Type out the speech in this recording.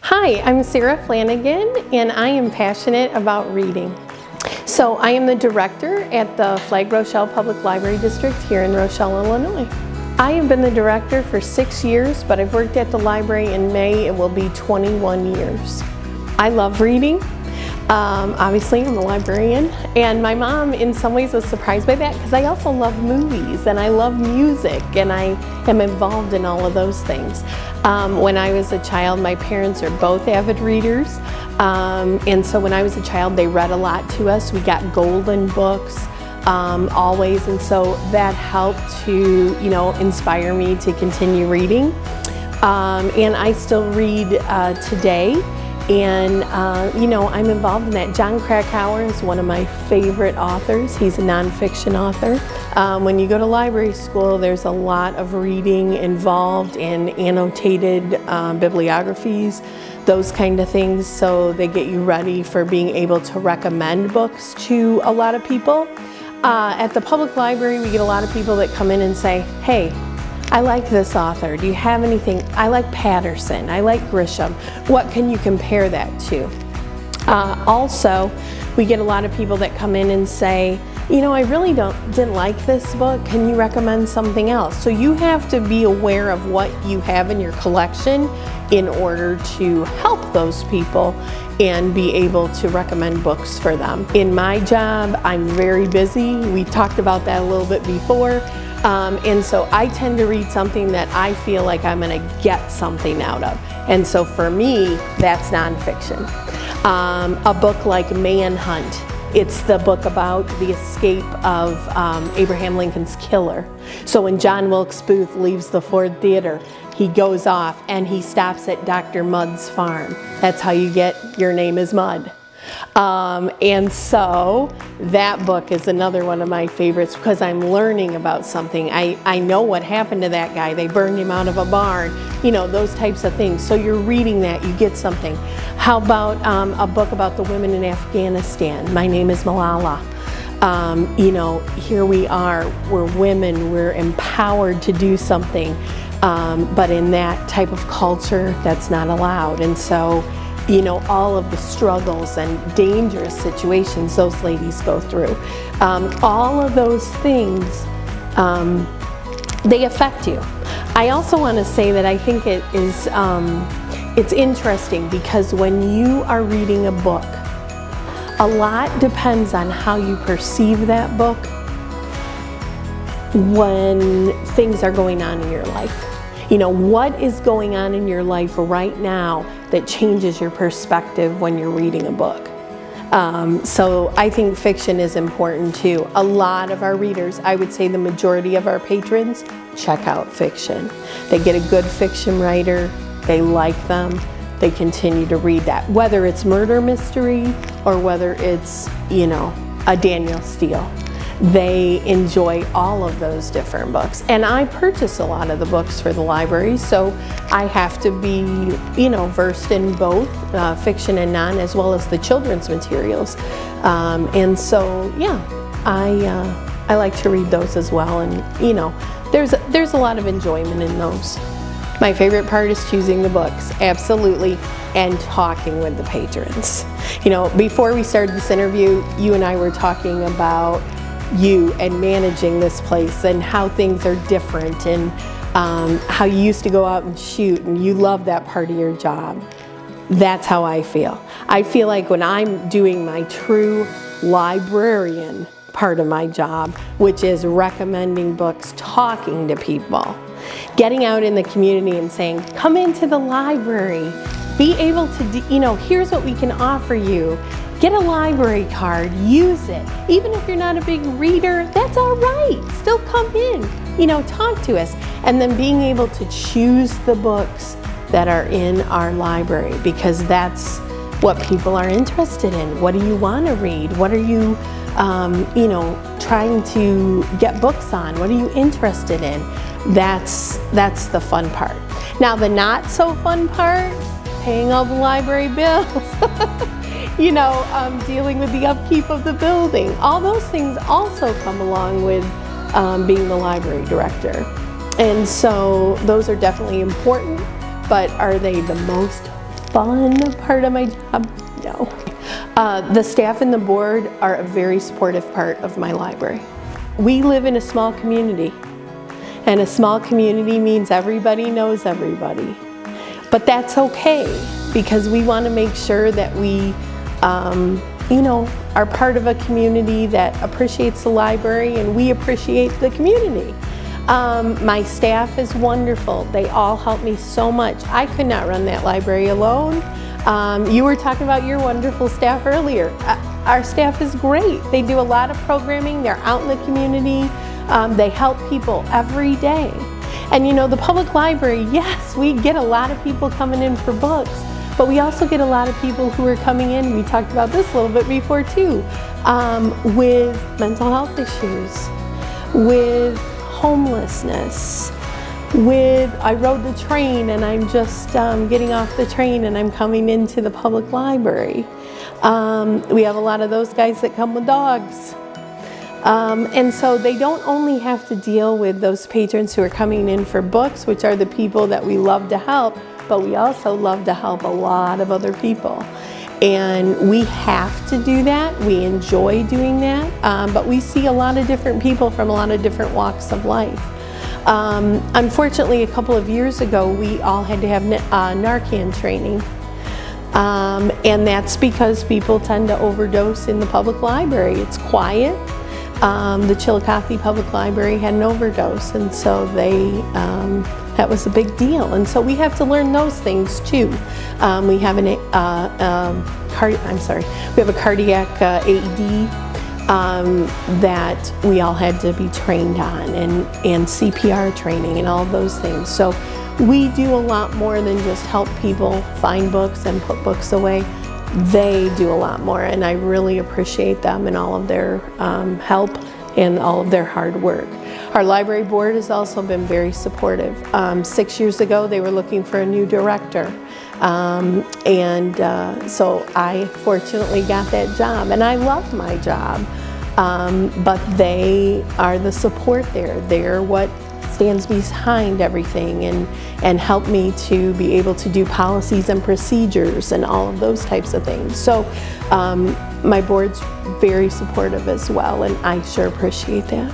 Hi, I'm Sarah Flanagan, and I am passionate about reading. So I am the director at the Rochelle Public Library District here in Rochelle, Illinois. I have been the director for 6 years, but I've worked at the library in May. It will be 21 years. I love reading. Obviously, I'm a librarian, and my mom in some ways was surprised by that because I also love movies and I love music and I am involved in all of those things. When I was a child, my parents are both avid readers, and so when I was a child they read a lot to us. We got golden books always, and so that helped to inspire me to continue reading, and I still read today. And I'm involved in that. John Krakauer is one of my favorite authors. He's a nonfiction author. When you go to library school, there's a lot of reading involved in annotated bibliographies, those kind of things, so they get you ready for being able to recommend books to a lot of people. At the public library, we get a lot of people that come in and say, hey, I like this author. Do you have anything? I like Patterson. I like Grisham. What can you compare that to? Also, we get a lot of people that come in and say, I really didn't like this book. Can you recommend something else? So you have to be aware of what you have in your collection in order to help those people and be able to recommend books for them. In my job, I'm very busy. We talked about that a little bit before. And so I tend to read something that I feel like I'm going to get something out of. And so for me, that's nonfiction. A book like Manhunt, it's the book about the escape of Abraham Lincoln's killer. So when John Wilkes Booth leaves the Ford Theater, he goes off and he stops at Dr. Mudd's farm. That's how you get Your Name is Mudd. And so that book is another one of my favorites because I'm learning about something. I know what happened to that guy. They burned him out of a barn, those types of things. So you're reading that, you get something. How about a book about the women in Afghanistan? My Name is Malala. Here we are, we're women, we're empowered to do something, but in that type of culture, that's not allowed. And so all of the struggles and dangerous situations those ladies go through. All of those things, they affect you. I also want to say that I think it is, it's interesting because when you are reading a book, a lot depends on how you perceive that book when things are going on in your life. What is going on in your life right now that changes your perspective when you're reading a book? So I think fiction is important too. A lot of our readers, I would say the majority of our patrons, check out fiction. They get a good fiction writer, they like them, they continue to read that. Whether it's murder mystery or whether it's, a Daniel Steele. They enjoy all of those different books. And I purchase a lot of the books for the library, so I have to be, versed in both fiction and non, as well as the children's materials. And so, yeah, I like to read those as well. And, there's a lot of enjoyment in those. My favorite part is choosing the books, absolutely, and talking with the patrons. Before we started this interview, you and I were talking about you and managing this place and how things are different and how you used to go out and shoot and you love that part of your job. That's how I feel. I feel like when I'm doing my true librarian part of my job, which is recommending books, talking to people, getting out in the community and saying, come into the library, be able to, here's what we can offer you. Get a library card, use it. Even if you're not a big reader, that's all right. Still come in, talk to us. And then being able to choose the books that are in our library, because that's what people are interested in. What do you want to read? What are you, trying to get books on? What are you interested in? That's the fun part. Now the not so fun part, paying all the library bills. Dealing with the upkeep of the building. All those things also come along with being the library director. And so those are definitely important, but are they the most fun part of my job? No. The staff and the board are a very supportive part of my library. We live in a small community, and a small community means everybody knows everybody. But that's okay, because we want to make sure that we are part of a community that appreciates the library, and we appreciate the community. My staff is wonderful. They all help me so much. I could not run that library alone. You were talking about your wonderful staff earlier. Our staff is great. They do a lot of programming. They're out in the community. They help people every day. And you know, the public library, yes, we get a lot of people coming in for books, but we also get a lot of people who are coming in, we talked about this a little bit before too, with mental health issues, with homelessness, I rode the train and I'm just getting off the train and I'm coming into the public library. We have a lot of those guys that come with dogs. And so they don't only have to deal with those patrons who are coming in for books, which are the people that we love to help, but we also love to help a lot of other people. And we have to do that. We enjoy doing that, but we see a lot of different people from a lot of different walks of life. Unfortunately, a couple of years ago, we all had to have Narcan training. And that's because people tend to overdose in the public library. It's quiet. The Chillicothe Public Library had an overdose, and so that was a big deal. And so we have to learn those things too. We have we have a cardiac AED that we all had to be trained on, and CPR training and all of those things. So we do a lot more than just help people find books and put books away. They do a lot more, and I really appreciate them and all of their help and all of their hard work. Our library board has also been very supportive. 6 years ago, they were looking for a new director. So I fortunately got that job, and I love my job. But they are the support there. They're what stands behind everything and help me to be able to do policies and procedures and all of those types of things. So my board's very supportive as well, and I sure appreciate that.